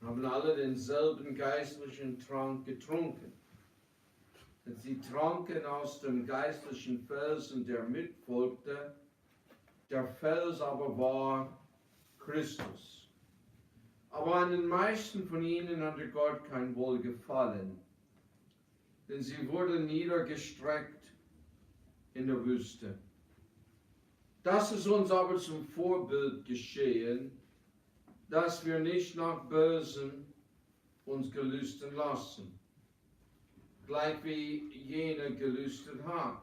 haben alle denselben geistlichen Trank getrunken. Denn sie tranken aus dem geistlichen Felsen, der mitfolgte. Der Fels aber war Christus. Aber an den meisten von ihnen hatte Gott kein Wohlgefallen, denn sie wurden niedergestreckt in der Wüste. Das ist uns aber zum Vorbild geschehen, dass wir nicht nach Bösen uns gelüsten lassen, gleich wie jene gelüstet hat.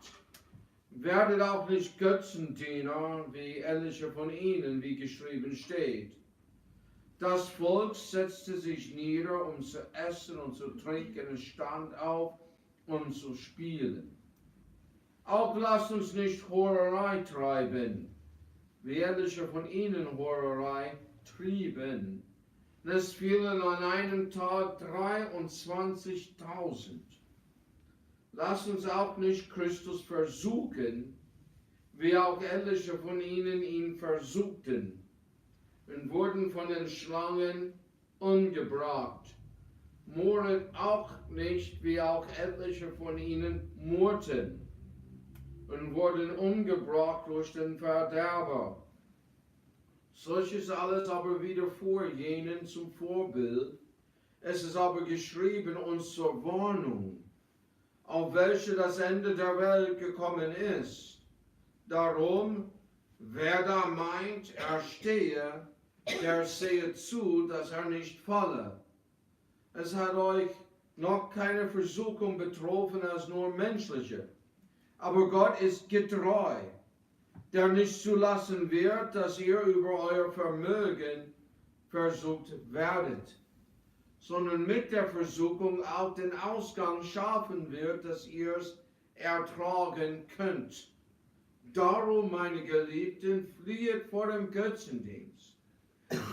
Werdet auch nicht Götzendiener, wie etliche von ihnen, wie geschrieben steht. Das Volk setzte sich nieder, um zu essen und zu trinken, es stand auf, um zu spielen. Auch lasst uns nicht Hurerei treiben, wie etliche von ihnen Hurerei trieben. Und es fielen an einem Tag 23.000. Lasst uns auch nicht Christus versuchen, wie auch etliche von ihnen ihn versuchten und wurden von den Schlangen umgebracht. Murret auch nicht, wie auch etliche von ihnen murrten und wurden umgebracht durch den Verderber. Solches alles aber wieder vor jenen zum Vorbild. Es ist aber geschrieben uns zur Warnung, auf welche das Ende der Welt gekommen ist. Darum, wer da meint, er stehe, der sehe zu, dass er nicht falle. Es hat euch noch keine Versuchung betroffen als nur menschliche. Aber Gott ist getreu, der nicht zulassen wird, dass ihr über euer Vermögen versucht werdet, sondern mit der Versuchung auch den Ausgang schaffen wird, dass ihr es ertragen könnt. Darum, meine Geliebten, fliehet vor dem Götzendienst.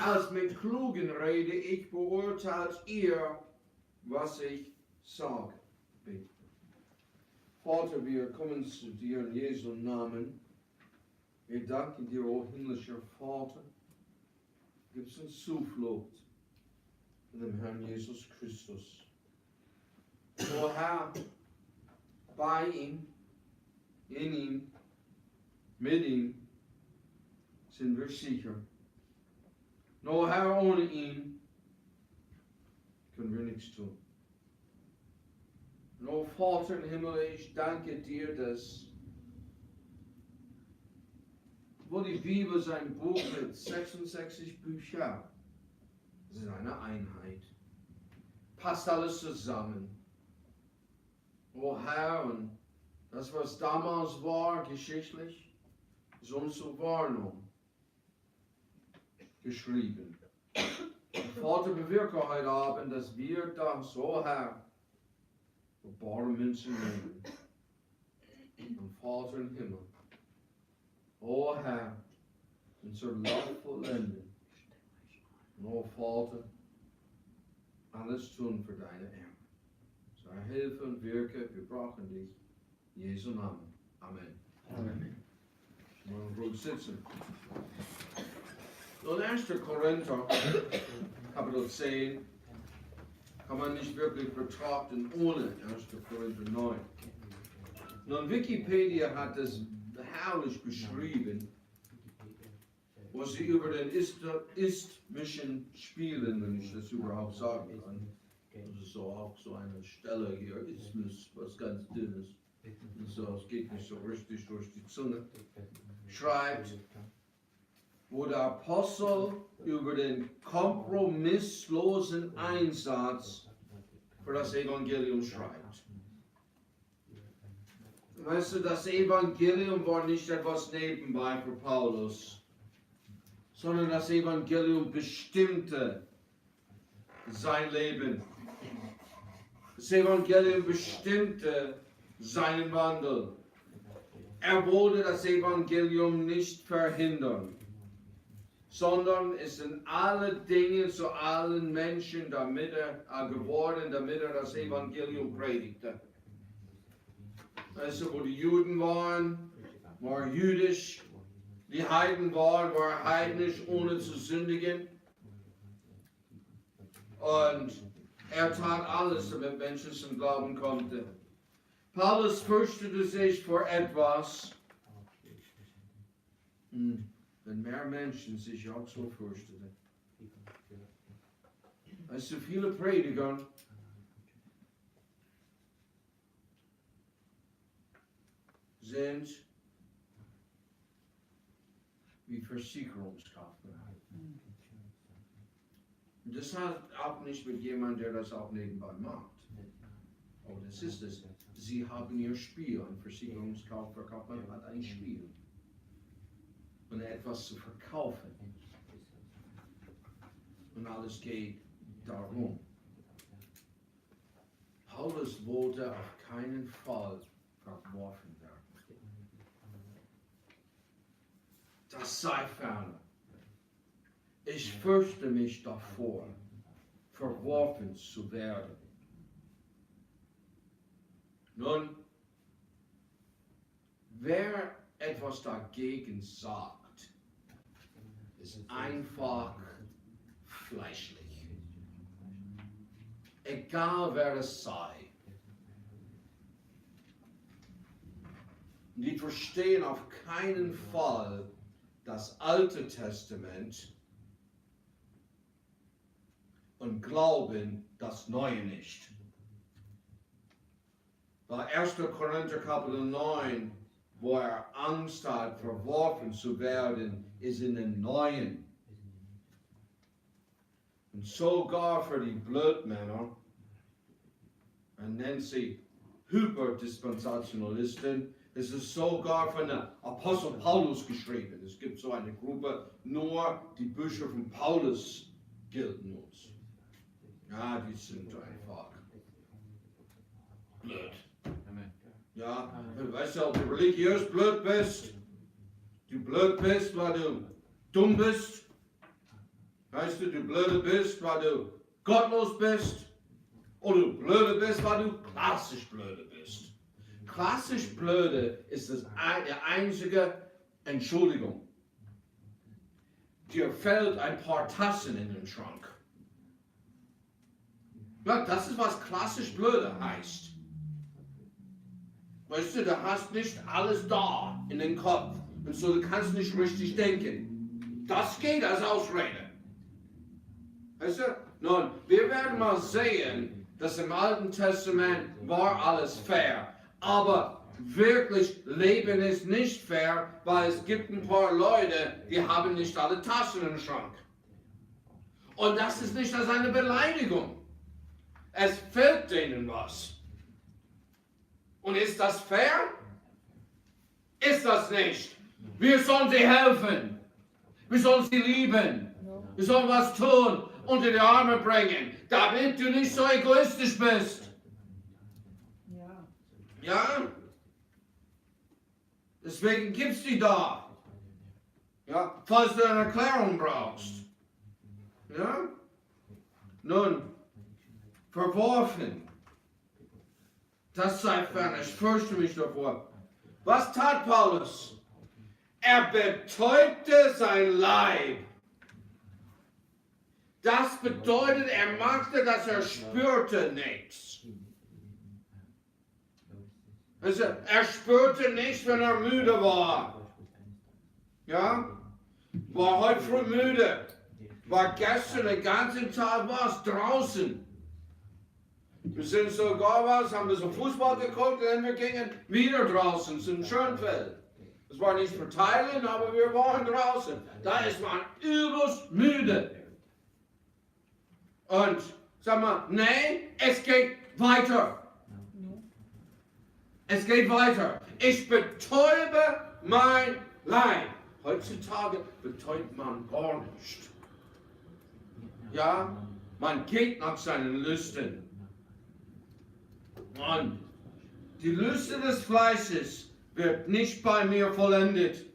Als mit klugen rede ich, beurteilt ihr, was ich sage. Beten. Vater, wir kommen zu dir in Jesu Namen. Wir danken dir, o himmlischer Vater. Gib uns Zuflucht in dem Herrn Jesus Christus. O Herr, bei ihm, in ihm, mit ihm sind wir sicher. O Herr, ohne ihn können wir nichts tun. O Vater im Himmel, ich danke dir, dass wo die Bibel sein Buch mit 66 Büchern, das ist eine Einheit, passt alles zusammen. O Herr, und das, was damals war, geschichtlich, ist uns zur Warnung geschrieben. Vater, bewirke heute Abend, dass wir das, o Herr, für bare Münzen nehmen. Und Vater im Himmel, o Herr, unser Lauf vollenden. Und o Vater, alles tun für deine Ehre. So hilfe und wirke, wir brauchen dich. In Jesu Namen. Amen. Amen. Mal ruhig sitzen. Nun 1. Korinther, Kapitel 10, kann man nicht wirklich betrachten ohne 1. Korinther 9. Nun, Wikipedia hat es herrlich beschrieben, wo sie über den isthmischen Spielen, wenn ich das überhaupt sagen kann. Das ist so auch so eine Stelle hier, Isthmus, was ganz dünnes. Und so, es geht nicht so richtig durch die Zunge. Schreibt, wo der Apostel über den kompromisslosen Einsatz für das Evangelium schreibt. Weißt du, das Evangelium war nicht etwas nebenbei für Paulus, sondern das Evangelium bestimmte sein Leben. Das Evangelium bestimmte seinen Wandel. Er wollte das Evangelium nicht verhindern, sondern ist in alle Dinge zu allen Menschen damit er das Evangelium predigte. Weißt du, wo die Juden waren, war jüdisch, die Heiden waren, war heidnisch, ohne zu sündigen. Und er tat alles, damit Menschen zum Glauben konnten. Paulus fürchtete sich vor etwas. Wenn mehr Menschen sich auch so fürchteten. Weißt du, viele Prediger sind wie Versicherungskaufmänner. Und das hat auch nicht mit jemandem, der das auch nebenbei macht. Oh, das ist es. Sie haben ihr Spiel. Ein Versicherungskaufmann hat ein Spiel. Und etwas zu verkaufen. Und alles geht darum. Paulus wollte auf keinen Fall verworfen werden. Das sei ferne. Ich fürchte mich davor, verworfen zu werden. Nun, wer etwas dagegen sagt, ist einfach fleischlich. Egal wer es sei. Die verstehen auf keinen Fall das Alte Testament und glauben das Neue nicht. Bei 1. Korinther Kapitel 9, wo er Angst hat, verworfen zu werden, ist in den Neuen. Und sogar für die Blödmänner, er nennt sie Hyperdispensationalisten, es ist sogar von der Apostel Paulus geschrieben. Es gibt so eine Gruppe, nur die Bücher von Paulus gelten uns. Ja, die sind einfach blöd. Ja, weißt du, ob du religiös blöd bist, weil du dumm bist. Weißt du, du blöde bist, weil du gottlos bist. Oder du blöde bist, weil du klassisch blöde bist. Klassisch blöde ist die einzige Entschuldigung. Dir fällt ein paar Tassen in den Schrank. Ja, das ist, was klassisch blöde heißt. Weißt du, du hast nicht alles da in den Kopf. Und so, du kannst nicht richtig denken. Das geht als Ausrede. Weißt du? Nun, wir werden mal sehen, dass im Alten Testament war alles fair. Aber wirklich Leben ist nicht fair, weil es gibt ein paar Leute, die haben nicht alle Taschen im Schrank. Und das ist nicht als eine Beleidigung. Es fehlt denen was. Und ist das fair? Ist das nicht. Wir sollen sie helfen. Wir sollen sie lieben. Wir sollen was tun, unter die Arme bringen, damit du nicht so egoistisch bist. Ja? Deswegen gibt's die da. Ja? Falls du eine Erklärung brauchst. Ja? Nun, verworfen. Das sei fern, ich fürchte mich davor. Was tat Paulus? Er betäubte sein Leib. Das bedeutet, er machte, dass er spürte nichts. Also, er spürte nichts, wenn er müde war. Ja? War heute früh müde. War gestern den ganzen Tag draußen. Wir sind sogar haben wir so Fußball geguckt und wir gingen wieder draußen zum Schönfeld. Es war nicht verteilen, aber wir waren draußen. Da ist man übelst müde. Und sag mal, nee, es geht weiter. Es geht weiter. Ich betäube mein Leib. Heutzutage betäubt man gar nicht. Ja, man geht nach seinen Lüsten. Und die Lüste des Fleisches wird nicht bei mir vollendet.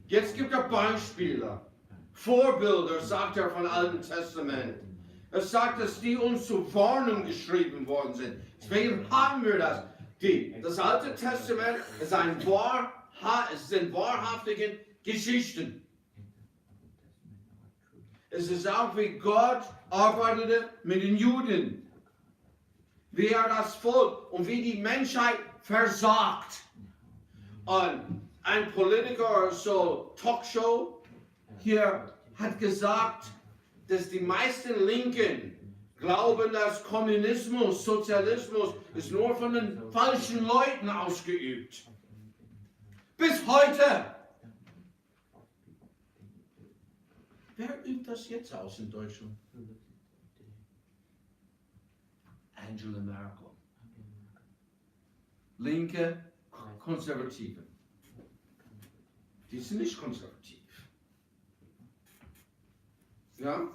Jetzt gibt er Beispiele. Vorbilder, sagt er vom Alten Testament. Er sagt, dass die uns zur Warnung geschrieben worden sind. Deswegen haben wir das. Das Alte Testament ist sind wahrhaftige Geschichten. Es ist auch wie Gott arbeitete mit den Juden. Wie er das Volk und wie die Menschheit versagt. Und ein Politiker, so Talkshow, hier hat gesagt, dass die meisten Linken glauben, dass Kommunismus, Sozialismus ist nur von den falschen Leuten ausgeübt. Bis heute. Wer übt das jetzt aus in Deutschland? Angela Merkel. Linke, Konservative. Die sind nicht konservativ. Ja?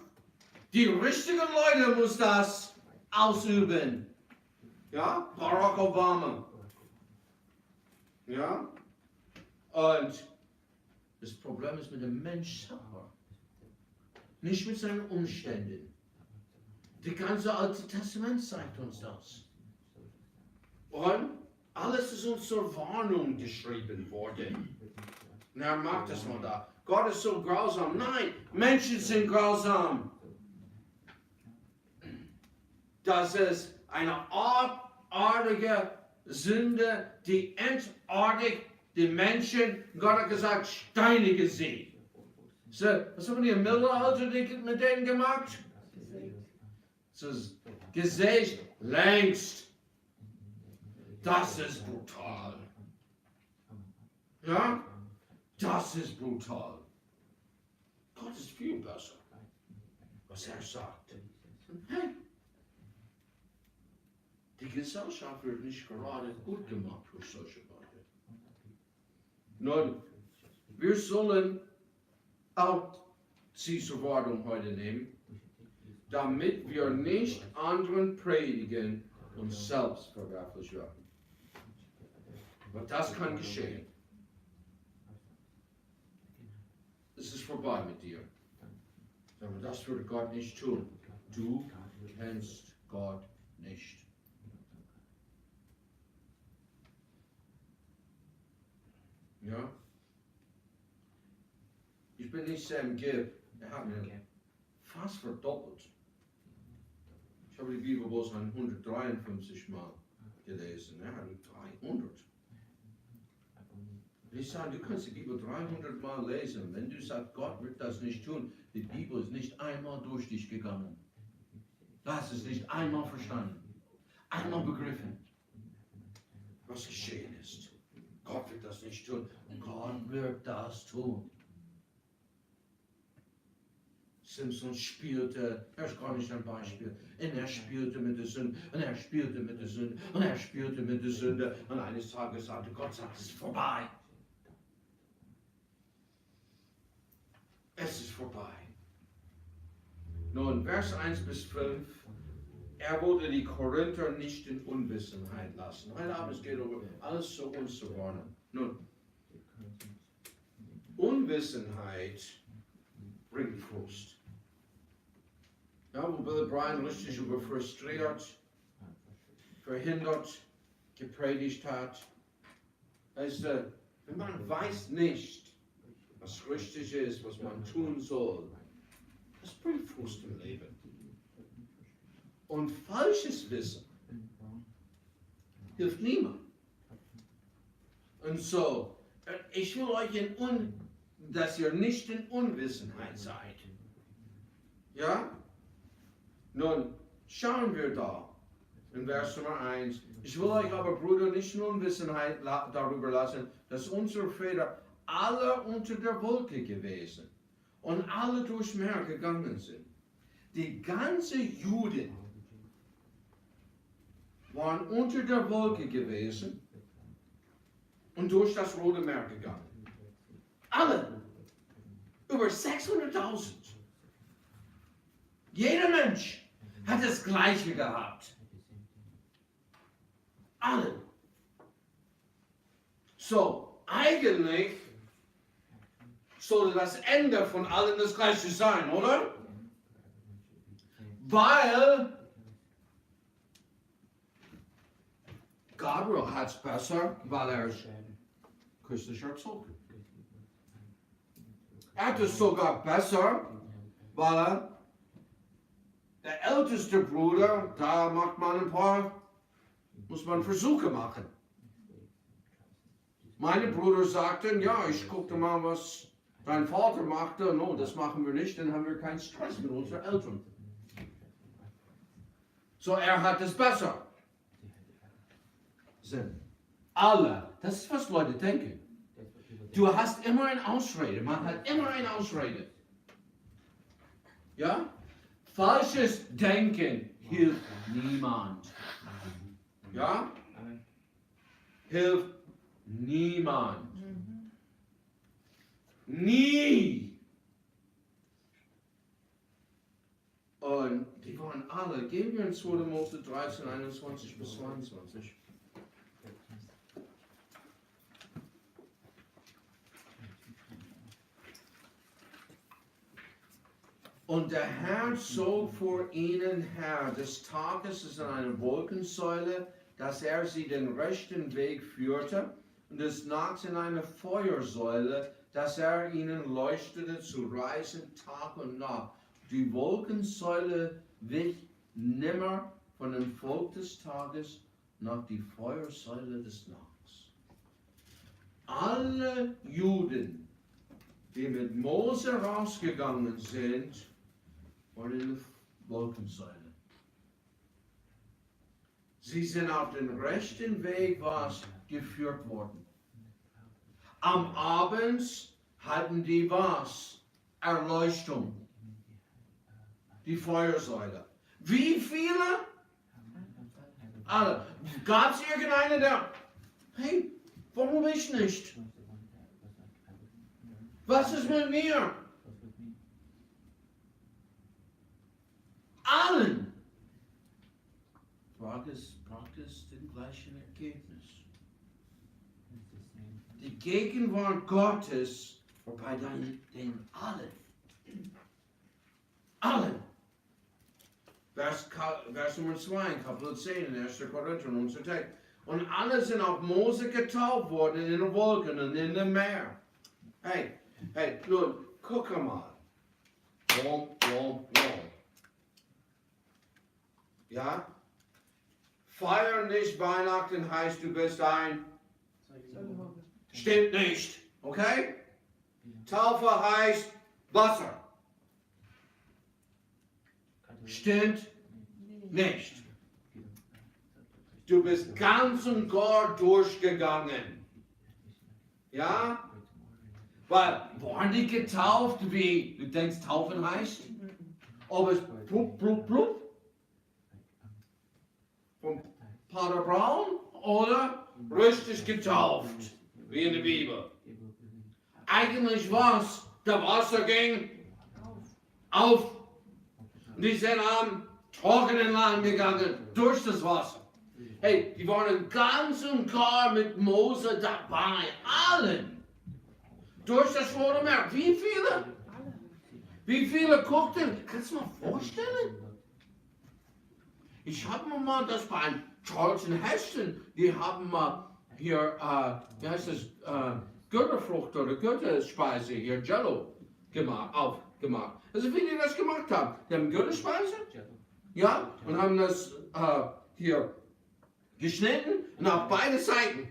Die richtigen Leute muss das ausüben. Ja? Barack Obama. Ja? Und das Problem ist mit dem Mensch selber. Nicht mit seinen Umständen. Die ganze Alte Testament zeigt uns das. Und alles ist uns zur Warnung geschrieben worden. Und er mag das mal da. Gott ist so grausam. Nein, Menschen sind grausam. Das ist eine abartige Sünde, die entartigt die Menschen. Gott hat gesagt, steinige sie. So, was haben die im Mittelalter mit denen gemacht? So, gesägt längst. Das ist brutal. Ja? Das ist brutal. Gott ist viel besser, was er sagt. Hey, die Gesellschaft wird nicht gerade gut gemacht durch solche Leute. Nun, wir sollen auch die Zur Warnung heute nehmen, damit wir nicht anderen predigen und selbst verwerflich werden. Aber das kann geschehen. Es ist vorbei mit dir. Aber das würde Gott nicht tun. Du kennst Gott nicht. Ja? Ich bin nicht Sam Gibb. Er hat mir fast verdoppelt. Ich habe die Bibel bloß 153 Mal gelesen. Er hat 300. Ich sage, du kannst die Bibel 300 Mal lesen. Wenn du sagst, Gott wird das nicht tun, die Bibel ist nicht einmal durch dich gegangen. Du hast es nicht einmal verstanden, einmal begriffen, was geschehen ist. Gott wird das nicht tun. Und Gott wird das tun. Simpson spielte, er ist gar nicht ein Beispiel, und er spielte mit der Sünde, und er spielte mit der Sünde, und er spielte mit der Sünde, und eines Tages sagte Gott, es ist vorbei. Es ist vorbei. Nun, Vers 1 bis 5, er wollte die Korinther nicht in Unwissenheit lassen. Heute Abend geht es alles zu uns zu warnen. Nun, Unwissenheit bringt Frust. Ja, wo Billy Brian richtig überfrustriert, verhindert, gepredigt hat. Weißt du, wenn man weiß nicht, was richtig ist, was man tun soll, das bringt Frust im Leben. Und falsches Wissen hilft niemand. Und so, ich will euch dass ihr nicht in Unwissenheit seid. Ja? Nun, schauen wir da in Vers Nummer 1. Ich will euch aber, Brüder, nicht in Unwissenheit darüber lassen, dass unsere Väter alle unter der Wolke gewesen und alle durchs Meer gegangen sind. Die ganze Juden waren unter der Wolke gewesen und durch das Rote Meer gegangen. Alle. Über 600.000. Jeder Mensch hat das Gleiche gehabt. Alle. So, eigentlich sollte das Ende von allen das Gleiche sein, oder? Weil Gabriel hat es besser, weil er ist christlich erzogen. Er hat es sogar besser, Weil der älteste Bruder, da macht man muss man Versuche machen. Meine Brüder sagten, ja, ich guckte mal, was dein Vater machte. No, das machen wir nicht, dann haben wir keinen Stress mit unseren Eltern. So, er hat es besser. Sind alle, das ist, was Leute denken. Du hast immer eine Ausrede, man hat immer eine Ausrede. Ja? Falsches Denken hilft niemand. Ja? Hilft niemand. Nie. Und die waren alle, gehen wir in 2. Mose 13, 21 bis 22. Und der Herr zog vor ihnen her des Tages in eine Wolkensäule, dass er sie den rechten Weg führte, und des Nachts in eine Feuersäule, dass er ihnen leuchtete zu reisen Tag und Nacht. Die Wolkensäule wich nimmer von dem Volk des Tages nach die Feuersäule des Nachts. Alle Juden, die mit Mose rausgegangen sind, waren in der Wolkensäule. Sie sind auf den rechten Weg geführt worden. Am Abend hatten die Erleuchtung. Die Feuersäule. Wie viele? Alle. Gab es irgendeine, der, hey, warum ich nicht? Was ist mit mir? Allen. Braucht es den gleichen Ergebnis. Die Gegenwart Gottes war bei den allen. Allen. Vers Nummer 2, Kapitel 10, 1. Korinther, unser Text. Und alle sind auf Mose getauft worden in den Wolken und in dem Meer. Hey, nun, guck mal. Ja? Feiern nicht Weihnachten heißt, du bist ein. Stimmt nicht. Okay? Taufe heißt Wasser. Stimmt nicht. Du bist ganz und gar durchgegangen. Ja? Weil, waren die getauft, wie du denkst, taufen heißt? Ob es plupp, plupp, plupp vom Pater Braun oder richtig getauft, wie in der Bibel. Eigentlich was? Der Wasser ging auf. Die sind am trockenen Land gegangen, durch das Wasser. Hey, die waren ganz und gar mit Mose dabei, allen. Durch das Rote Meer. Wie viele? Wie viele guckten? Kannst du dir mal vorstellen? Ich habe mir mal das bei Charlton Heston, die haben mal hier, wie heißt das, Götterfrucht oder Götterspeise, hier Jello aufgemacht. Also wie die das gemacht haben. Die haben Götterspeise, ja, und haben das hier geschnitten und auf beide Seiten.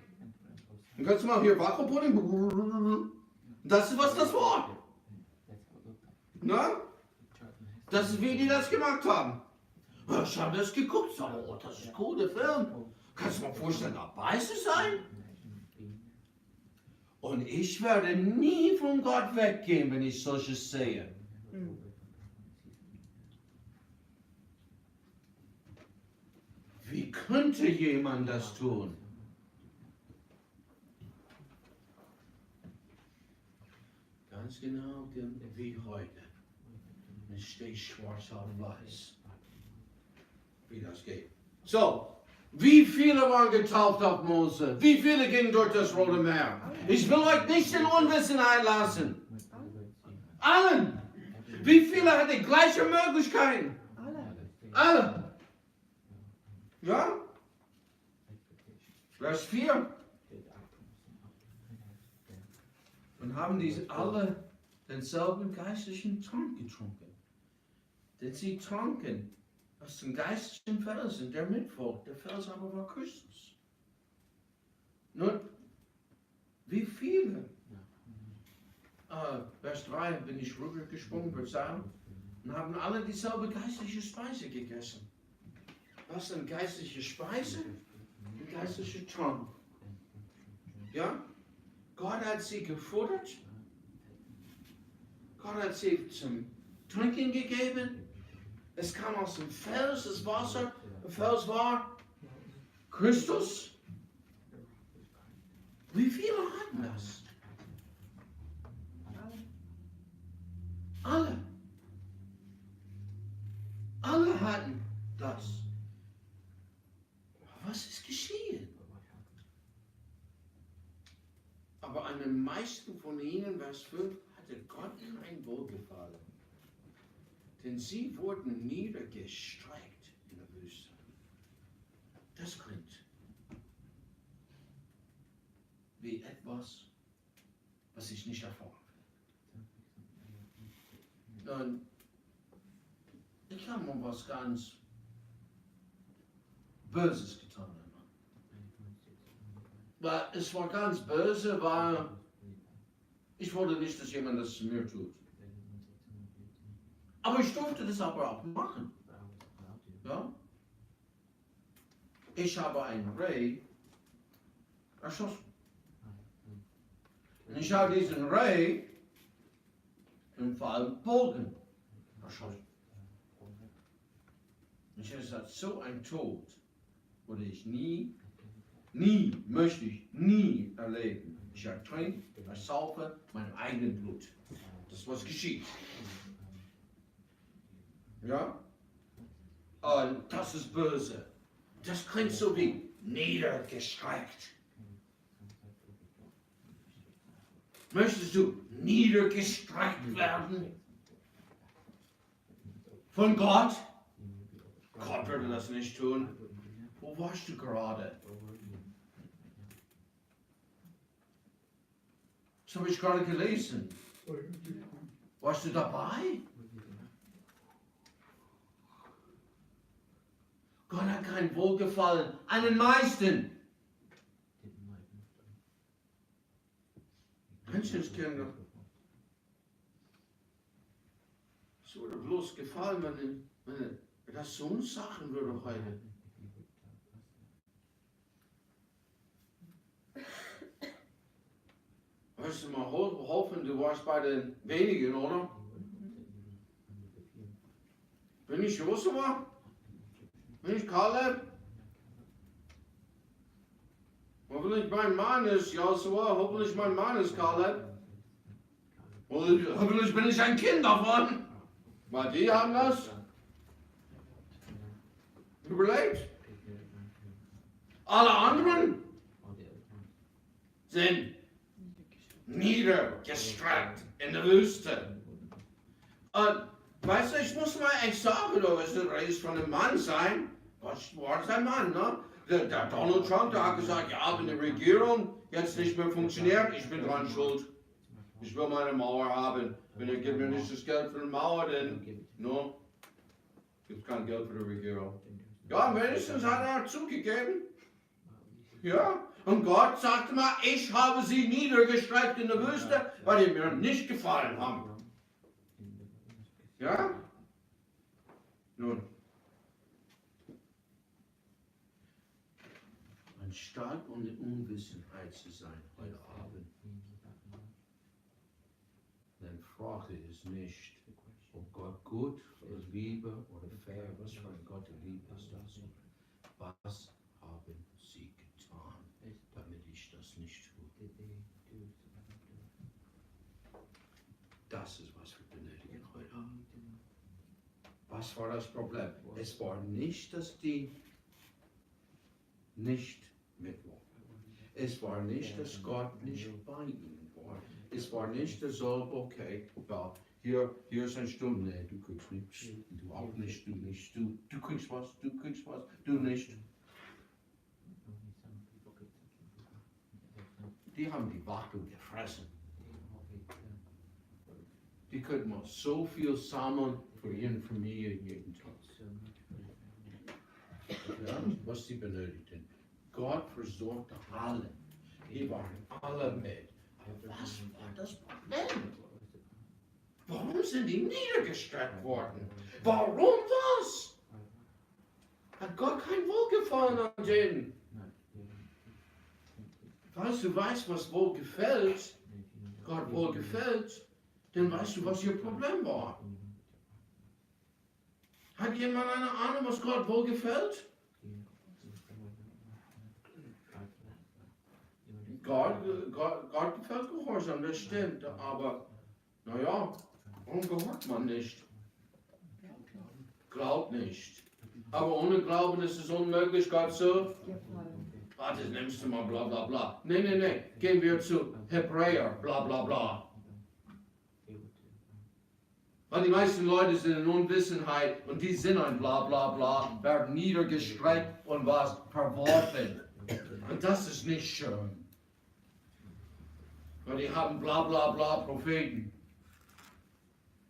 Dann kannst du mal hier Wackelpudding. Das ist, was das war. Na? Das ist, wie die das gemacht haben. Ich habe das geguckt, so, oh, das ist ein cooler Film. Kannst du dir mal vorstellen, dabei zu sein? Und ich werde nie von Gott weggehen, wenn ich solches sehe. Wie könnte jemand das tun? Ganz genau wie heute. Es steht schwarz auf weiß, wie das geht. So, wie viele waren getauft auf Mose? Wie viele gingen durch das Rote Meer? Ich will euch nicht in Unwissenheit lassen. Allen. Wie viele hatten gleiche Möglichkeiten? Alle. Ja? Vers 4. Und haben diese alle denselben geistlichen Trank getrunken. denn sie tranken aus dem geistlichen Felsen, der mitfolgt. Der Fels aber war Christus. Nun, wie viele? Vers 3 bin ich rübergesprungen, Verzeihung, und haben alle dieselbe geistliche Speise gegessen. Was ist eine geistliche Speise? Ein geistlicher Trank. Ja? Gott hat sie gefuttert. Gott hat sie zum Trinken gegeben. Es kam aus dem Fels, das Wasser. Der Fels war Christus. Wie viele hatten das? Alle. Alle hatten das. Was ist geschehen? Aber an den meisten von ihnen, Vers 5, hatte Gott ein Wohlgefallen. Denn sie wurden niedergestreckt in der Wüste. Das klingt wie etwas, was ich nicht erfahren will. Nun, ich habe mal was ganz Böses getan. Weil es war ganz böse, weil ich wollte nicht, dass jemand das zu mir tut. Aber ich durfte das aber auch machen. Ja? Ich habe einen Reh erschossen. Und ich habe diesen Reh im Fall Bogen erschossen. Und ich habe gesagt, so ein Tod würde ich möchte ich nie erleben. Ich ertrinke, ersaufe mein eigenes Blut. Das ist was geschieht. Ja? Und das ist böse. Das klingt so wie niedergestreckt. Möchtest du niedergestreckt werden? Von Gott? Gott würde das nicht tun. Wo warst du gerade? Das habe ich gerade gelesen. Warst du dabei? Gott hat kein Wohlgefallen an den meisten. Menschenskinder. Es würde bloß gefallen, wenn das so uns sagen würde heute. Weißt du mal, hoffen, du warst bei den wenigen, oder? Bin ich Josua? Bin ich Kaleb? Hoffentlich mein Mann ist Josua, hoffentlich mein Mann ist Kaleb. Hoffentlich bin ich ein Kind davon. Weil die haben das überlebt. Alle anderen sind niedergestreckt in der Wüste. Und weißt du, ich muss mal echt sagen, du redest von einem Mann sein. Was war ein Mann, ne? Der Donald Trump, der hat gesagt, ja, wenn die Regierung jetzt nicht mehr funktioniert, ich bin dran schuld. Ich will meine Mauer haben. Wenn ihr gebt mir nicht das Geld für die Mauer, dann no, gibt es kein Geld für die Regierung. Ja, wenigstens hat er zugegeben. Ja, und Gott sagte mal, ich habe sie niedergestreckt in der Wüste, weil die mir nicht gefallen haben. Ja? Nun. Anstatt um die Unwissenheit zu sein heute Abend, dann frage es nicht, ob Gott gut oder Liebe oder fair, was für ein Gott der Liebe ist das? Was haben sie getan, damit ich das nicht tue? Das ist, was wir benötigen heute Abend. Was war das Problem? Es war nicht, dass die nicht mit waren. Es war nicht, dass Gott nicht bei ihnen war. Es war nicht, dass okay, hier ist ein Stunde, nee, du kriegst nichts, du auch nicht, du nicht, du kriegst was, du nicht. Die haben die Wachtel gefressen. die könnten mal so viel sammeln für ihre Familie jeden Tag. Ja, was sie benötigten. Gott versorgte alle. Die waren alle mit. Aber was war das Problem? Warum sind die niedergestreckt worden? Warum was? Hat Gott kein Wohlgefallen an denen? Falls du weißt, was wohl gefällt, Gott wohl gefällt, dann weißt du, was ihr Problem war. Hat jemand eine Ahnung, was Gott wohl gefällt? Gott gefällt Gehorsam, das stimmt, aber naja, warum gehört man nicht? Glaubt nicht. Aber ohne Glauben ist es unmöglich, Gott zu. Warte, nimmst du mal bla bla bla. Nee. Gehen wir zu Hebräer, bla bla bla. Weil die meisten Leute sind in Unwissenheit und die sind ein bla bla bla, werden niedergestreckt und was verworfen. Und das ist nicht schön. Weil die haben bla bla bla Propheten.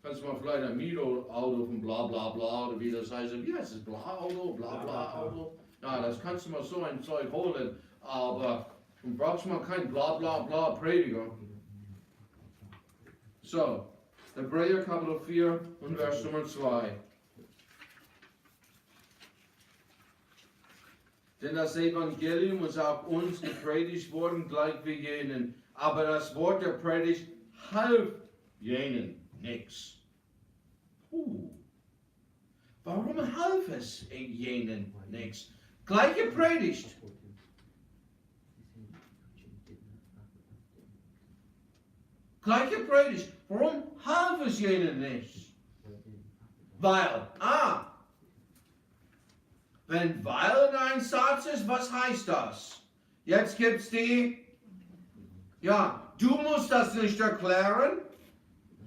Kannst du mal vielleicht ein Mieto-Auto von bla bla bla oder wie das heißt. Wie heißt es? Bla-Auto, bla bla Auto. Ja, das kannst du mal so ein Zeug holen. Aber du brauchst mal kein bla bla bla Prediger. So, Hebräer Kapitel 4 und Vers Nummer 2. Denn das Evangelium ist auch uns gepredigt worden, gleich wie jenen. Aber das Wort der Predigt half jenen nichts. Warum half es jenen nichts? Gleiche Predigt. Gleiche Predigt. Warum half es jenen nicht? Weil, wenn weil ein Satz ist, was heißt das? Jetzt gibt's die, ja, du musst das nicht erklären,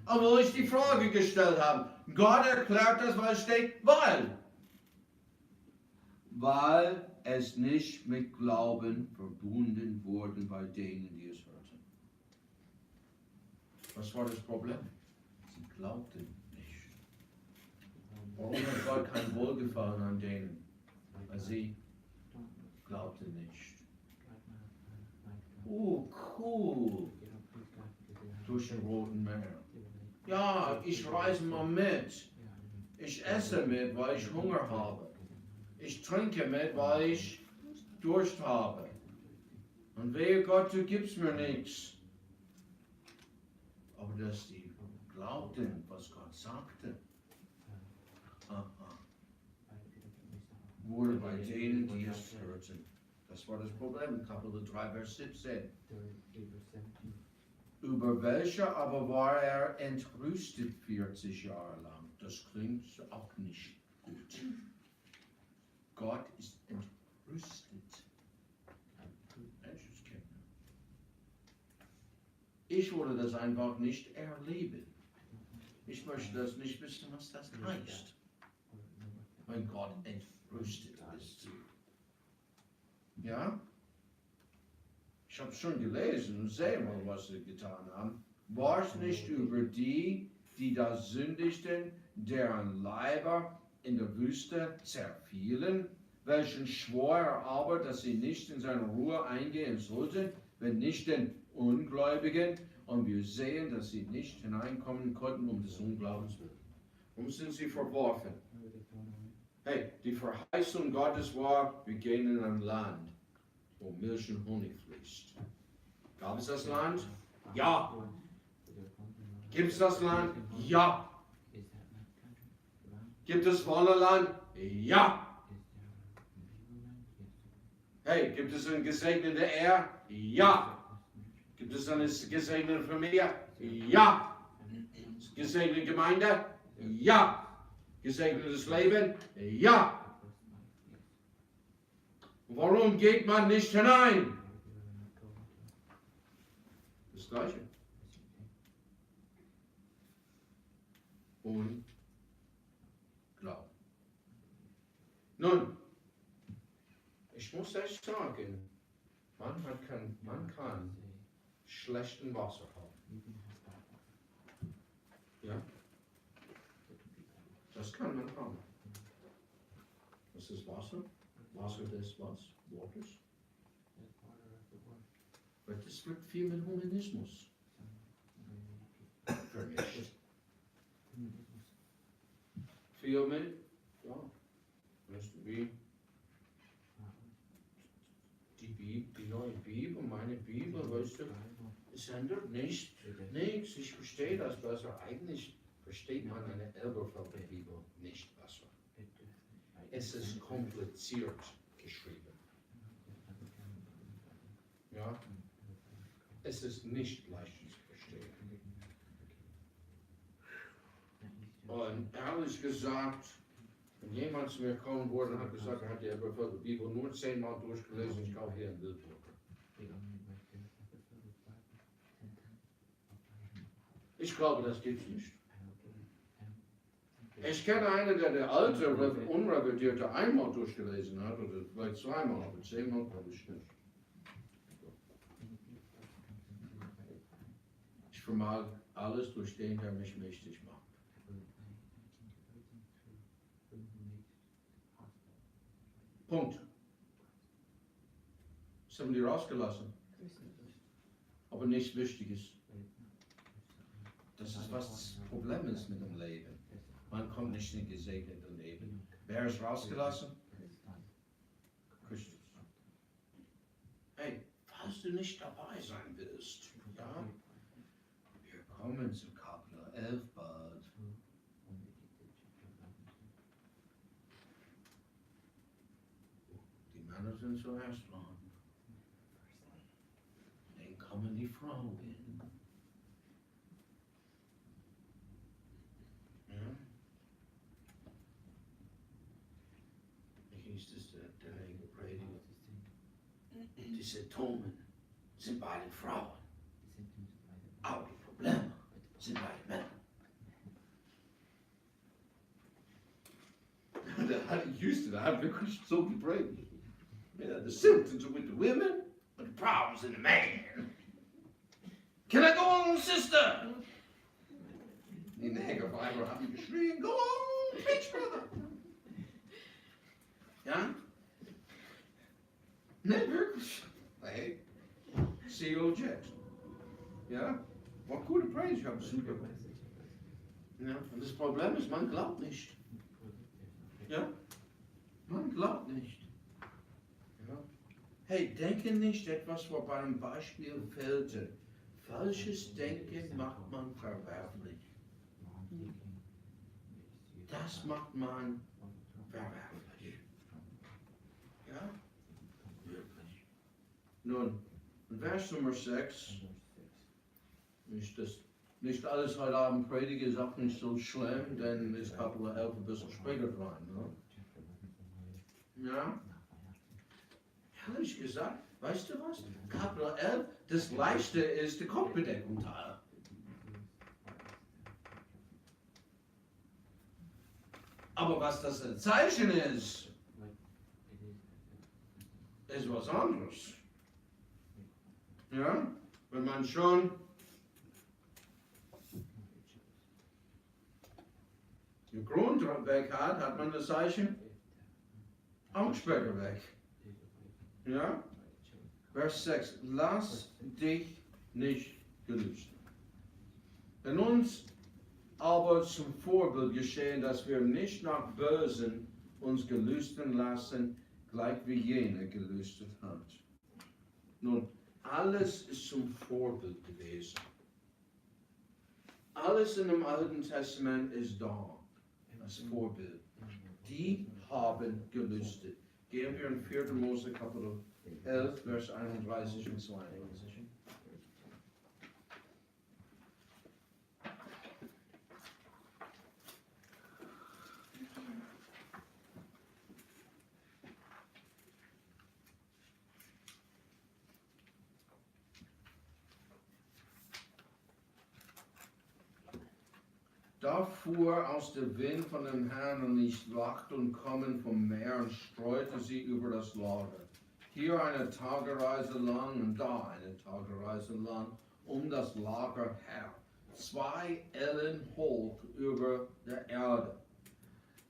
obwohl ich die Frage gestellt habe. Gott erklärt das, weil es steht, weil. Weil es nicht mit Glauben verbunden wurde bei denen, die es hörten. Was war das Problem? Sie glaubten nicht. Warum hat Gott kein Wohlgefallen an denen? Weil sie glaubten nicht. Oh, cool. Durch den Roten Meer. Ja, ich reise mal mit. Ich esse mit, weil ich Hunger habe. Ich trinke mit, weil ich Durst habe. Und wehe Gott, du gibst mir nichts. Aber dass die glaubten, was Gott sagte, wurde bei denen, die es hörten. Das war das Problem, Kapitel 3, Vers 17. Über welche aber war er entrüstet 40 Jahre lang. Das klingt auch nicht gut. Gott ist entrüstet. Ich würde das einfach nicht erleben. Ich möchte das nicht wissen, was das heißt. Wenn Gott entrüstet ist. Ja? Ich habe schon gelesen und sehe mal, was sie getan haben. War es nicht über die, die da sündigten, deren Leiber in der Wüste zerfielen, welchen schwor er aber, dass sie nicht in seine Ruhe eingehen sollten, wenn nicht den Ungläubigen, und wir sehen, dass sie nicht hineinkommen konnten um des Unglaubens willen. Warum sind sie verworfen? Hey, die Verheißung Gottes war, wir gehen in ein Land, wo Milch und Honig fließt. Gab es das Land? Ja. Gibt es das Land? Ja. Gibt es volle Land? Ja. Hey, gibt es eine gesegnete Ehe? Ja. Gibt es eine gesegnete Familie? Ja. Gesegnete Gemeinde? Ja. Gesegnetes Leben? Ja. Warum geht man nicht hinein? Das Gleiche. Und Glauben. Nun, ich muss echt sagen, man kann schlechten Wasser haben. Ja? Das kann man haben. Das ist Wasser. Wasser des was? Wortes. Aber das wird viel mit Humanismus vermischt. Viel mit, ja, weißt du wie? Die neue Bibel, meine Bibel, weißt du, es ändert nichts. Ich verstehe das besser. Eigentlich versteht man eine Elberfelder Bibel nicht besser. Es ist kompliziert geschrieben. Ja? Es ist nicht leicht zu verstehen. Und ehrlich gesagt, wenn jemand zu mir kommen würde und hat gesagt, er hat die Elberfelder Bibel nur 10-mal durchgelesen, ich kaufe hier einen Bildbuch. Ich glaube, das gibt's nicht. Ich kenne einen, der die alte, unrevidierte einmal durchgelesen hat, oder vielleicht zweimal, aber 10-mal glaube ich nicht. Ich vermag alles durch den, der mich mächtig macht. Punkt. Das haben die rausgelassen. Aber nichts Wichtiges. Das ist, was das Problem ist mit dem Leben. Man kommt nicht in gesegnete Leben. Wer ist rausgelassen? Christus. Hey, falls du nicht dabei sein willst, ja, wir kommen zu Kapitel 11 bald. Die Männer sind zuerst dran. Dann kommen die Frauen. Die Symptome sind bei den Frauen, aber die Probleme sind bei den Männern. Da hat Houston, da hat wirklich so gepredigt. Yeah, the symptoms are with the women, but the problems in the man. Can I go on, sister? In der Heckerweiber haben die geschrien, go on, preach, brother. Ja? Nee, wirklich. Hey, C.O. Jackson. Ja? War gute Praise, ich habe es super. Ja? Und das Problem ist, man glaubt nicht. Ja? Man glaubt nicht. Ja? Hey, denke nicht etwas, wo beim Beispiel fehlte. Falsches Denken macht man verwerflich. Das macht man verwerflich. Ja? Nun, Vers Nummer 6, nicht alles heute Abend predige ist auch nicht so schlimm, denn ist Kapitel 11 ein bisschen später dran. Ne? Ja? Ehrlich gesagt, weißt du was? Kapitel 11, das Leichte ist die Kopfbedeckung Teil. Aber was das ein Zeichen ist was anderes. Ja, wenn man schon den Grund weg hat, hat man das Zeichen Augsburger weg. Ja, Vers 6, lass dich nicht gelüsten. Denn uns aber zum Vorbild geschehen, dass wir nicht nach Bösen uns gelüsten lassen, gleich wie jener gelüstet hat. Nun, alles ist zum Vorbild gewesen. Alles in dem Alten Testament ist da, als Vorbild. Die haben gelüstet. Gehen wir in 4. Mose Kapitel 11, Vers 31 und 32. Da fuhr aus der Wind von dem Herrn und ließ Wacht und kommen vom Meer und streute sie über das Lager. Hier eine Tagereise lang und da eine Tagereise lang das Lager her. 2 Ellen hoch über der Erde.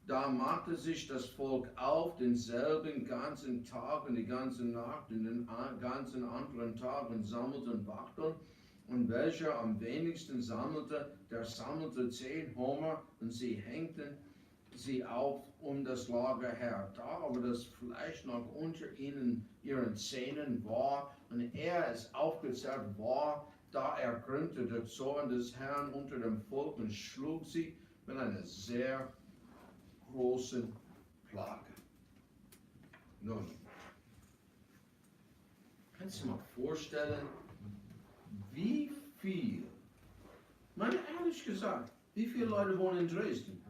Da machte sich das Volk auf, denselben ganzen Tag und die ganze Nacht und den ganzen anderen Tag und sammelte und wachte. Und welcher am wenigsten sammelte, der sammelte 10 Homer und sie hängten sie auf das Lager her. Da aber das Fleisch noch unter ihren Zähnen war und es aufgezehrt war, da ergründete der Zorn des Herrn unter dem Volk und schlug sie mit einer sehr großen Plage. Nun, kannst du dir mal vorstellen, wie viel, meine ehrlich gesagt, wie viele Leute wohnen in Dresden?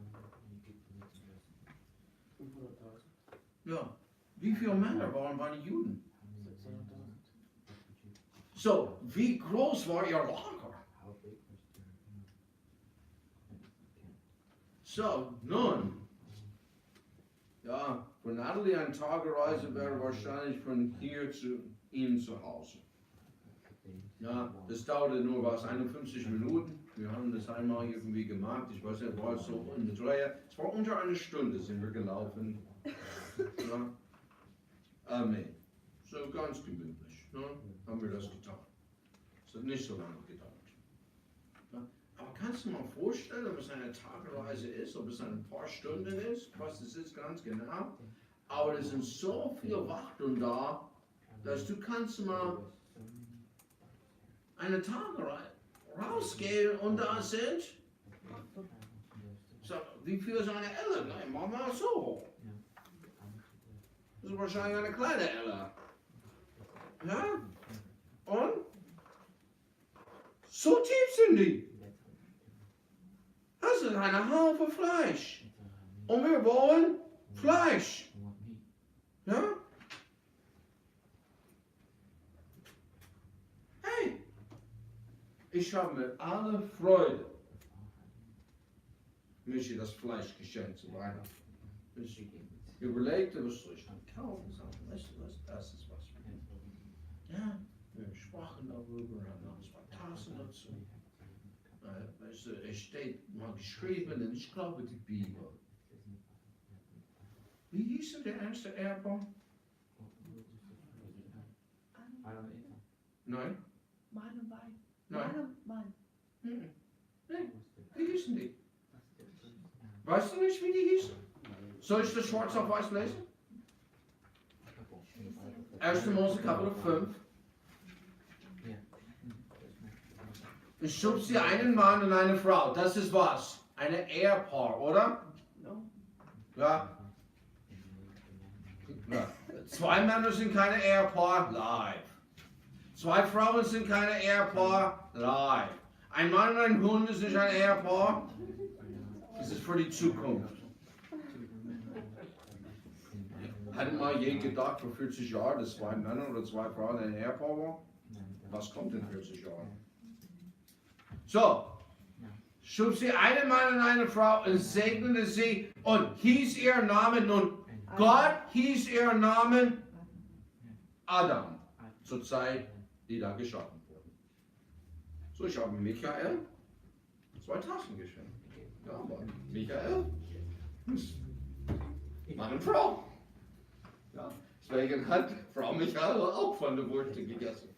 Ja, wie viele Männer waren bei den Juden? So, wie groß war ihr Lager? So, nun, ja, für Natalie eine Tagereise wäre wahrscheinlich von hier zu Ihnen zu Hause. Ja, das dauerte nur was, 51 Minuten. Wir haben das einmal irgendwie gemacht. Ich weiß nicht, war es so in der Dreher. Es war unter einer Stunde sind wir gelaufen. Ja. Amen. So ganz gemütlich. Ja, haben wir das getan. Es hat nicht so lange gedauert. Ja. Aber kannst du dir mal vorstellen, ob es eine Tagereise ist, ob es ein paar Stunden ist, was es ist ganz genau. Aber es sind so viele Wachteln da, dass du kannst mal eine Tagereise rausgehen und da sind, so, wie viel ist eine Elle? Nein, mach mal so hoch. Das ist wahrscheinlich eine kleine Elle. Ja? Und? So tief sind die. Das ist eine Haufe Fleisch. Und wir wollen Fleisch. Ja? Hey, ich habe mit aller Freude Michi das Fleisch geschenkt zu Weihnachten. Ich überlegte, was soll ich dann kaufen? Weißt du was, das ist was für mich. Ja, wir sprachen darüber, haben uns ein paar Tassen dazu. Weißt du, es steht mal geschrieben, und ich glaube die Bibel. Wie hieß der erste Ehepaar? Nein? Mann und Wein. Nein? Mann und Mann. Nein, wie hießen die? Weißt du nicht, wie die hießen? Soll ich das schwarz auf weiß lesen? 1. Mose Kapitel 5. Ich schub sie einen Mann und eine Frau. Das ist was? Eine Ehepaar, oder? Ja. Ja. 2 Männer sind keine Ehepaar, live. 2 Frauen sind keine Ehepaar, live. Ein Mann und ein Hund ist nicht ein Ehepaar. Das ist für die Zukunft. Hat mal je gedacht, vor 40 Jahren, dass 2 Männer oder 2 Frauen ein Ehepaar waren? Was kommt in 40 Jahren? So, schuf sie einen Mann und eine Frau und segnete sie und hieß ihren Namen, nun Gott hieß ihren Namen Adam, zur Zeit, die da geschaffen wurden. So, ich habe Michael 2 Tassen geschenkt. Ja, aber Michael ist Mann und Frau. Ja, deswegen hat Frau Michael auch von der Wurst gegessen.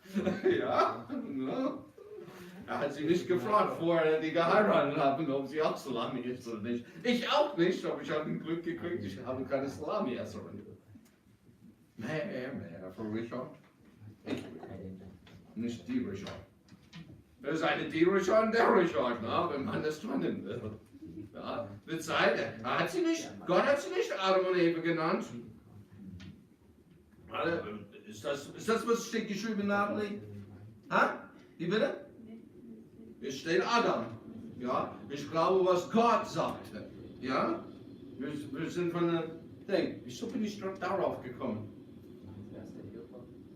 Ja, ja. Er hat sie nicht gefragt, vorher die geheiratet haben, ob sie auch Salami isst oder nicht. Ich auch nicht, aber ich habe ein Glück gekriegt, ich habe keine Salami-Esserin. Mehr für Richard. Ich nicht die Richard. Das ist eine die Richard und der Richard, na, wenn man das trennen will. Ja, eine Zeit, Gott hat sie nicht Adam und Eva genannt. Ist das was steht geschrieben, Natalie? Ha? Wie bitte? Es steht Adam. Ja, ich glaube, was Gott sagte. Ja, wir sind von der Ding. Wieso bin ich darauf gekommen?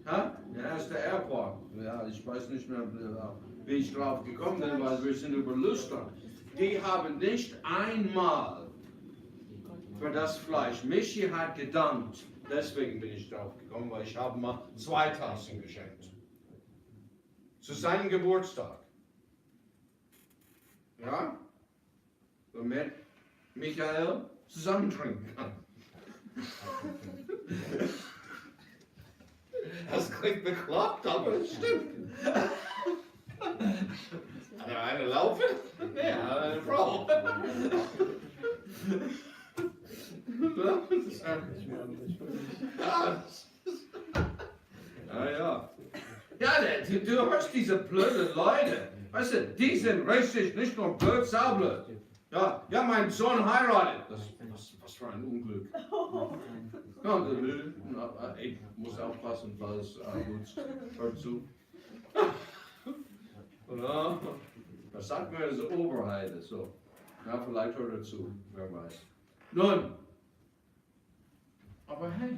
Ha? Der erste Ehepaar. Ja, ich weiß nicht mehr, wie ich drauf gekommen bin, weil wir sind über Lüstern. Die haben nicht einmal für das Fleisch. Michi hat gedankt. Deswegen bin ich drauf gekommen, weil ich habe mal 2 Tassen geschenkt. Zu seinem Geburtstag. Ja? Damit Michael zusammentrinken kann. Das klingt bekloppt, aber es stimmt. Hat er eine laufen? Nee, er hat eine Frau. Ja. Ja, du hörst diese blöden Leute. Weißt du, die sind richtig nicht nur blöd, saublöd. Ja, mein Sohn heiratet. Was für ein Unglück. Ja, ich muss aufpassen, weil es gut hört zu. Oder? Was sagt mir das Oberheide? So. Ja, vielleicht hört er zu, wer weiß. Nun, aber hey,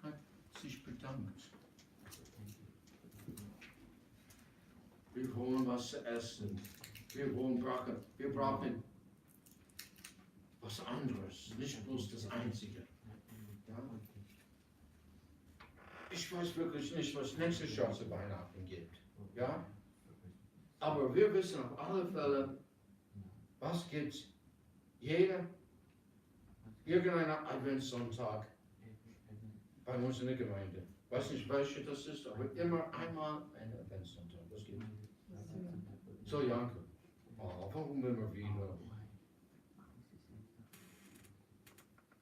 hat sich bedankt. Wir wollen was zu essen. Wir brauchen was anderes, nicht bloß das Einzige. Ja? Ich weiß wirklich nicht, was nächstes Jahr zu Weihnachten gibt. Ja? Aber wir wissen auf alle Fälle, was gibt jeder irgendeinen Adventssonntag bei uns in der Gemeinde. Ich weiß nicht, welche das ist, aber immer einmal ein Adventssonntag. Was gibt es? So, Janke. Oh, warum immer wieder?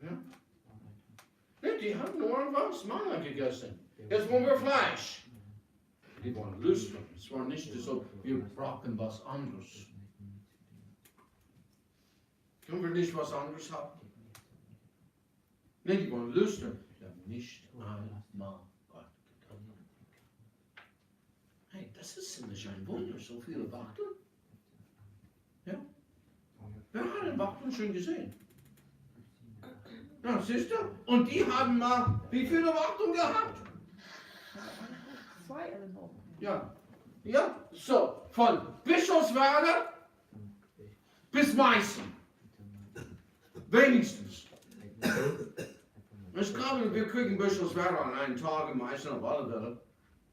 Ja? Nee, die haben nur was Manna gegessen. Jetzt wollen wir Fleisch. Die wollen lüstern. Es war nicht so, wir brauchen was anderes. Können wir nicht was anderes haben? Nee, die wollen lüstern. Ja, nicht einmal Gott getan. Hey, das ist ziemlich ein Wunder, so viele Wachteln. Ja? Wer hat den Wachteln schon gesehen? Ja, siehst du? Und die haben mal wie viele Wachteln gehabt? 2 oder noch. Ja, so, von Bischofswerder bis Meißen. Wenigstens. Ich glaube, wir kriegen Bischofswerder an einem Tag in Meißen auf alle Fälle.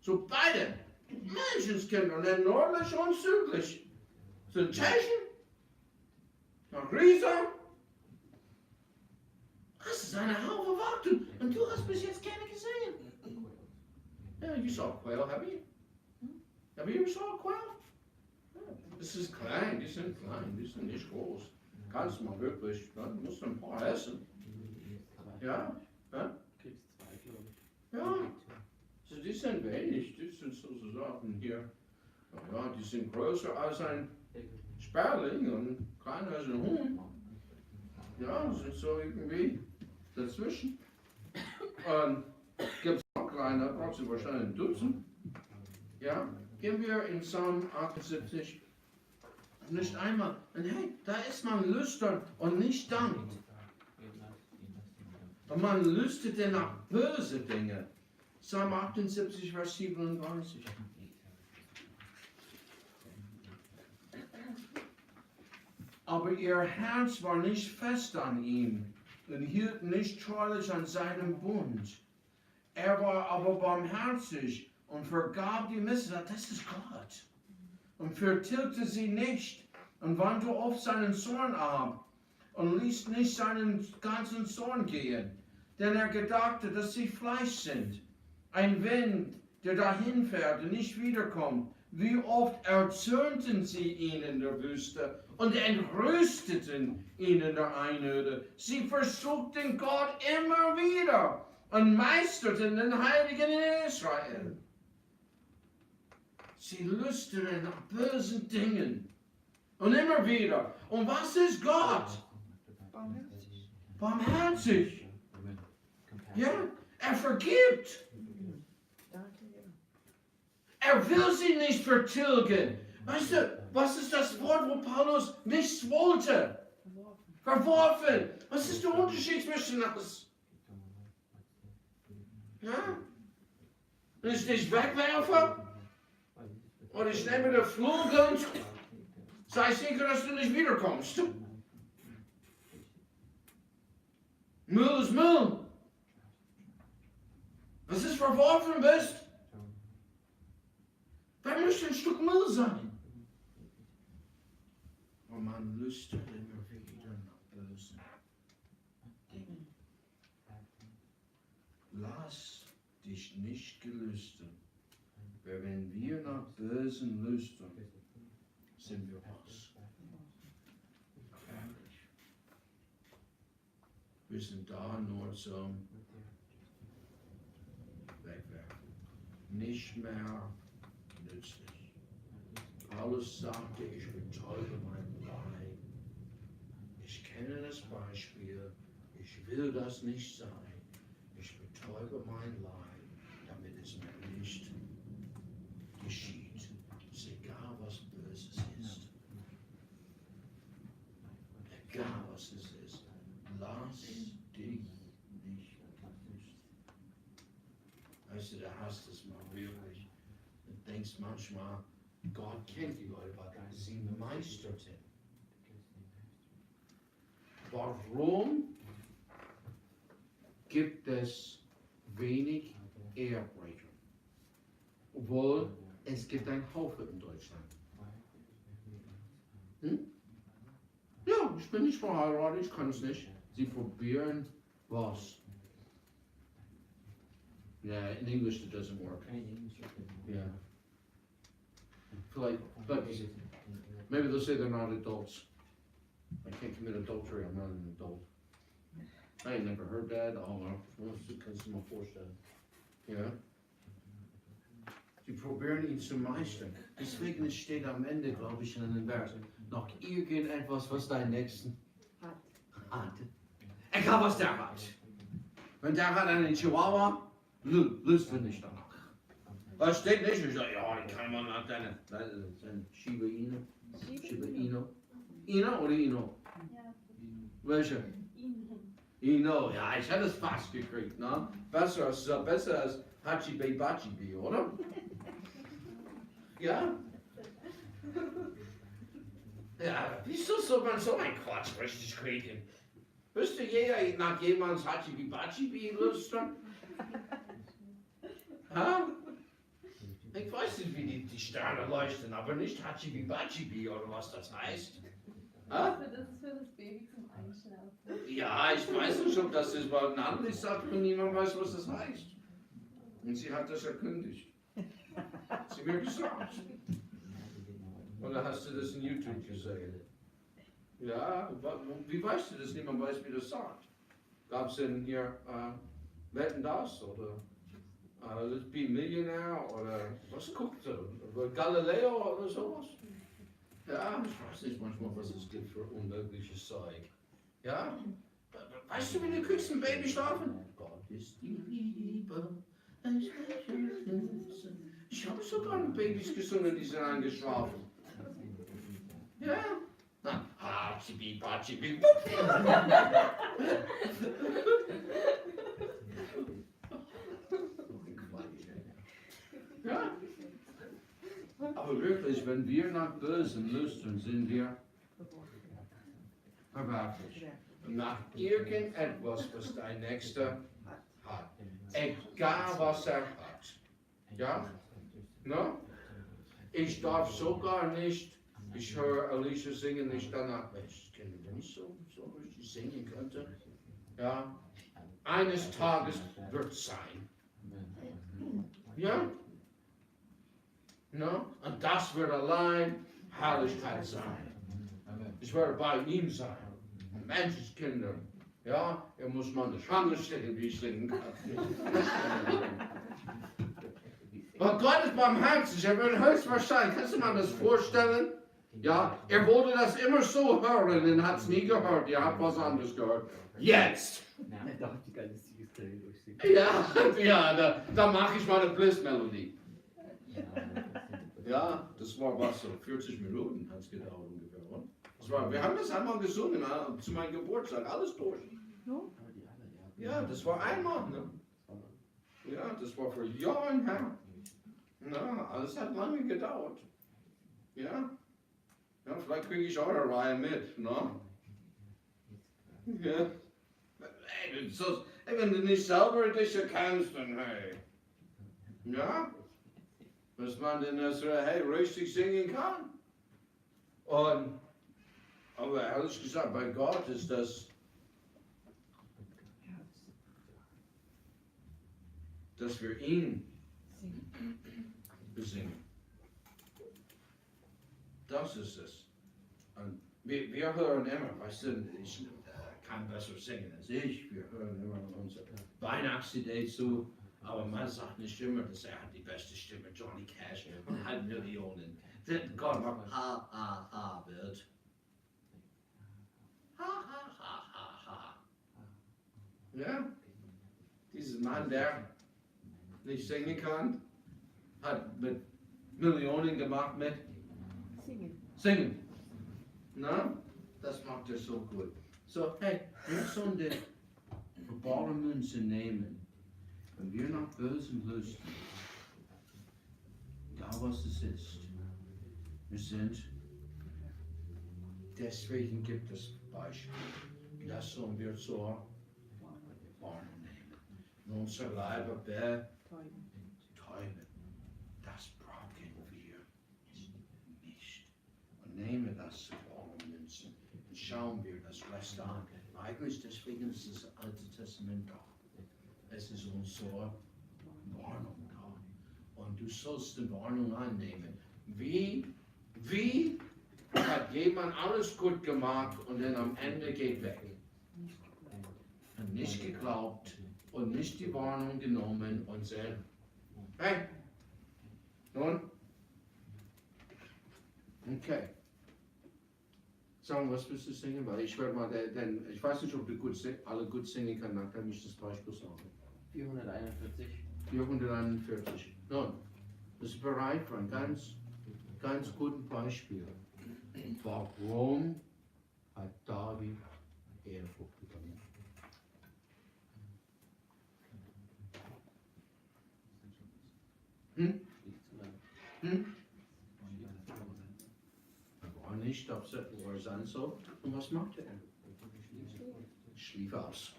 So beide Menschenskinder, denn nördlich und südlich, sind Tschechen, nach Riesa. Das ist eine Haufe Wachteln und du hast bis jetzt keine gesehen. Yeah, you saw a quail, have you? Have you ever saw a quail? Yeah. Das ist klein, die sind nicht groß. Kannst du mal wirklich, ne? Du musst ein paar essen. Ja? Ja? Ja. Also die sind wenig, die sind sozusagen hier. Ja, die sind größer als ein Sperling und kleiner als ein Huhn. Ja, sind so irgendwie dazwischen. Und gibt es noch kleiner, brauchst du wahrscheinlich ein Dutzend. Ja, gehen wir in Psalm 78. Nicht einmal. Und hey, da ist man lüstern und nicht dankt. Und man lüstete nach böse Dinge. Psalm 78, Vers 37. Aber ihr Herz war nicht fest an ihm und hielt nicht treulich an seinem Bund. Er war aber barmherzig und vergab die Missetat, das ist Gott, und vertilgte sie nicht und wandte oft seinen Zorn ab und ließ nicht seinen ganzen Zorn gehen, denn er gedachte, dass sie Fleisch sind, ein Wind, der dahin fährt und nicht wiederkommt. Wie oft erzürnten sie ihn in der Wüste und entrüsteten ihn in der Einöde. Sie versuchten Gott immer wieder und meisterten den Heiligen in Israel. Sie lüsteten nach bösen Dingen und immer wieder. Und was ist Gott? Barmherzig. Barmherzig. Ja, er vergibt. Er will sie nicht vertilgen. Weißt du, was ist das Wort, wo Paulus nichts wollte? Verworfen. Was ist der Unterschied zwischen das? Ja? Wenn ich dich wegwerfe und ich nehme den Flug und sei sicher, dass du nicht wiederkommst. Müll ist Müll. Was ist verworfen bist? Wer möchte ein Stück Müll sein? Und man lüstert immer wieder nach bösen Dingen. Lass dich nicht gelüsten, weil wenn wir nach Bösen lüstern, sind wir was? Gefährlich. Wir sind da nur zum Wegwerfen. Nicht mehr nützlich. Paulus sagte, ich betäube mein Leib. Ich kenne das Beispiel, ich will das nicht sein. Ich betäube mein Leib, damit es mir nicht geschieht. Es ist egal, was Böses ist. Egal, was es ist. Lass dich nicht lüsten. Weißt du, da hast du es mal wirklich. Du denkst manchmal, Gott kennt die Leute, weil sie meisterten. Warum gibt es wenig Ehebrecher? Obwohl es gibt einen Haufen in Deutschland. Ja, ich bin nicht verheiratet, ich kann es nicht. Sie probieren was? Yeah, in English it doesn't work. Yeah. But maybe they'll say they're not adults. I can't commit adultery, I'm not an adult. I ain't never heard that. Oh, well, kannst du mal vorstellen. Ja? Sie probieren ihn zu meistern. Deswegen steht am Ende, glaube ich, in einem Vers, noch irgendetwas, was dein Nächsten hat. Egal, was der hat. Wenn der hat einen Chihuahua, lüst er nicht danach. Was steht nicht? Ich sage, ja, ich kann mal nach deiner Shiba Inu. Shiba Inu. Ino oder Ino? Ja. Welche? Ino, ja, ich hätte es fast gekriegt, ne? Besser als Hachibi Bachibi, oder? Ja? Ja, wieso soll man so ein Quatsch richtig kriegen? Wirst du je nach jemands Hachibi Bachibi lüstern? Ha? Ich weiß nicht, wie die Sterne leuchten, aber nicht Hachibi Bachibi oder was das heißt. Ha? Das ist für das Baby zum Einschlafen. Ja, ich weiß nicht, ob das ist, weil ein anderes sagt und niemand weiß, was das heißt. Und sie hat das erkündigt. Sie mir gesagt. Oder hast du das in YouTube gesehen? Ja, wie weißt du das? Niemand weiß, wie das sagt. Gab es denn hier Wetten das oder Let's Be Millionaire oder was guckt er? Oder Galileo oder sowas? Ja, ich weiß nicht manchmal, was es gibt für unmögliches Zeug. Ja? Weißt du, wie du kriegst ein Baby schlafen? Gott ist die Liebe. Ich habe sogar mit Babys gesungen, die sind eingeschlafen. Ja? Na, Hachibi, Bachibi. Ja? Aber wirklich, wenn wir nach Bösen lüstern, sind wir verwerflich. Nach irgendetwas, was dein Nächster hat. Egal was er hat. Ja? No? Ich darf sogar nicht, ich höre Alicia singen, nicht danach, ich kenne nicht so richtig singen könnte. Ja? Eines Tages wird es sein. Ja? No? Und das wird allein Herrlichkeit sein. Ich werde bei ihm sein. Menschenskinder. Ja, er muss mal eine Schwange stellen, wie ich singen kann. Aber Gott ist barmherzig, er wird höchstwahrscheinlich, kannst du dir das vorstellen? Ja, er wollte das immer so hören und hat es nie gehört, er hat was anderes gehört. Jetzt! Ja, da mache ich mal eine Bliss-Melodie. Ja, das war was, so 40 Minuten hat es gedauert ungefähr, oder? Wir haben das einmal gesungen zu meinem Geburtstag, alles durch. Ja, das war einmal, ne? Ja, das war vor Jahren her. Na, alles hat lange gedauert. Ja? Ja, vielleicht kriege ich auch eine Reihe mit, ne? Ja? Hey, wenn du nicht selber dich erkennst, dann hey. Ja? Dass man denn das, hey, richtig singen kann. Und Aber ehrlich gesagt, bei Gott ist das, dass wir ihn besingen. Das ist es. Und wir hören immer, weißt du, ich kann besser singen als ich. Wir hören immer unsere Weihnachts-CD zu. Aber man sagt nicht immer, dass er hat die beste Stimme, Johnny Cash, und hat Millionen. Gott macht ha, ha, ha, wird. Ha, ha, ha, ha, ha. Ja? Dieser Mann, der nicht singen kann, hat mit Millionen gemacht mit Singen. Na? Das macht er so gut. So, hey, wir sollen die verborgenen Münzen nehmen. Wenn wir nach Bösen lüsten, egal was es ist, wir sind, deswegen gibt es Beispiele. Das sollen wir zur Warnung nehmen. In unser Leibe betäuben. Das brauchen wir nicht. Und nehmen das zu Warnmünzen und schauen wir das Rest an. Eigentlich deswegen ist das Alte Testament da. Es ist unsere Warnung da. Und du sollst die Warnung annehmen. Wie hat jemand alles gut gemacht und dann am Ende geht weg? Und nicht geglaubt und nicht die Warnung genommen und sagt, hey, nun? Okay. Sag mal, was willst du singen? Weil ich werde mal, denn ich weiß nicht, ob du alle gut singen kannst, dann kann ich das Beispiel sagen. 441. 441. Nun, bist du bereit für ein ganz gutes Beispiel? Warum hat David Ehrfurcht bekommen? Er war nicht upset, wo er sein soll. Und was machte er? Schlief aus.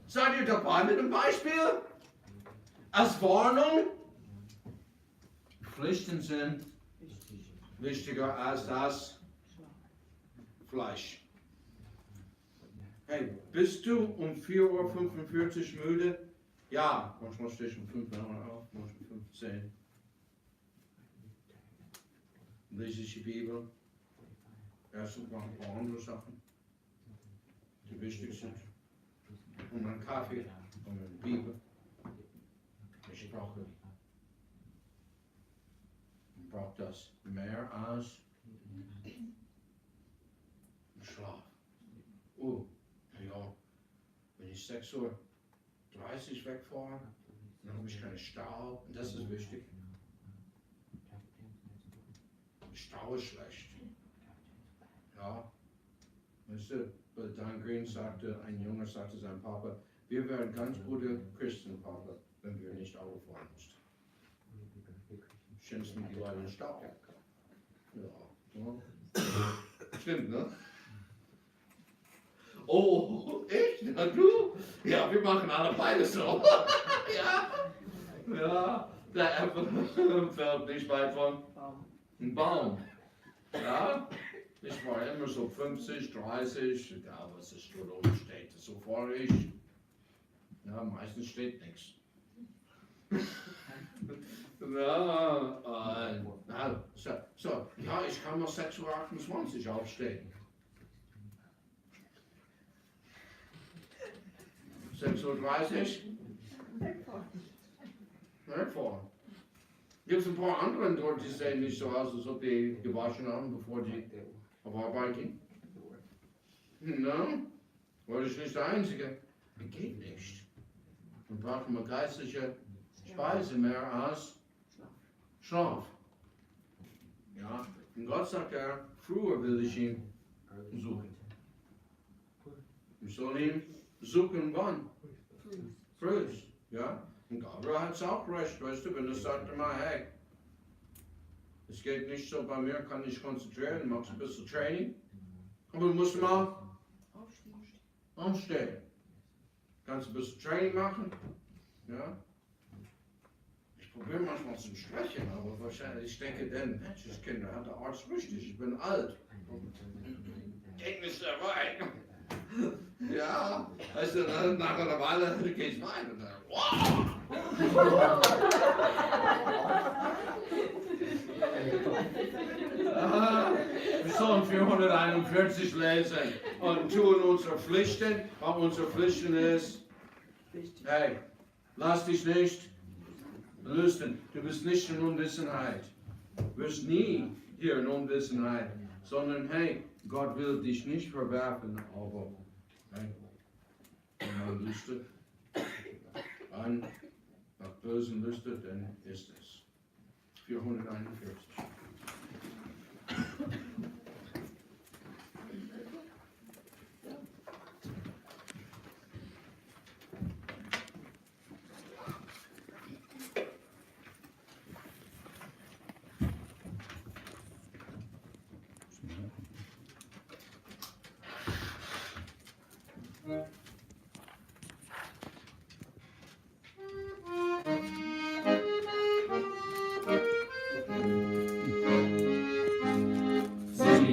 Seid ihr dabei mit dem Beispiel? Als Warnung? Pflichten sind wichtiger als das Fleisch. Hey, bist du um 4:45 Uhr müde? Ja, manchmal stehe ich um 5 Uhr auf, manchmal um 15. Lese ich die Bibel. Erst noch ein paar andere Sachen, die wichtig sind. Und einen Kaffee und eine Bibel. Ich brauche das mehr als Schlaf. Oh, ja, wenn ich 6:30 Uhr wegfahre, dann habe ich keinen Stau. Und das ist wichtig. Stau ist schlecht. Ja, weißt du, Dan Green sagte, ein Junge sagte seinem Papa, wir wären ganz gute Christen, Papa, wenn wir nicht Auto fahren mussten. Schimpfst mit die Leute in den Stau. Ja. Stimmt, ne? Oh, echt? Na du? Ja, wir machen alle beide so. Ja, der Apfel fällt nicht weit von einem Baum. Ja, ich war immer so 50, 30, egal was es dort oben steht. So fahre ich. Ja, meistens steht nichts. Ja, ich kann mal 6:28 Uhr aufstehen. 6:30 Uhr? Wegfahren. Gibt es ein paar anderen dort, die sehen nicht so aus, als ob die gewaschen haben, bevor die auf Arbeit gehen? Na, weil ich nicht der Einzige. Geht nicht. Dann brauchen wir geistliche Speise mehr als Schlaf. Ja, und Gott sagt früher will ich ihn suchen. Ich soll ihn suchen wann? Früh. Ja, und Gabriel hat es auch recht, weißt du, wenn er sagt immer, hey, es geht nicht so bei mir, kann ich konzentrieren, machst ein bisschen Training, aber du musst mal aufstehen. Kannst ein bisschen Training machen, ja. Ich probiere manchmal zu sprechen, aber wahrscheinlich, ich denke dann, Mensch, ich kenne, hat der Arzt richtig, ich bin alt. Geht nicht dabei. Ja, weißt du, nach einer Weile geht es rein und dann, wow! Psalm 441 lesen und tun unsere Pflichten. Was unsere Pflichten ist, hey, lass dich nicht belüsten. Du bist nicht in Unwissenheit. Du wirst nie hier in Unwissenheit, sondern hey, Gott will dich nicht verwerfen, aber hey, wenn man lüstet an nach bösen lüstet, dann ist es. 441. Ja.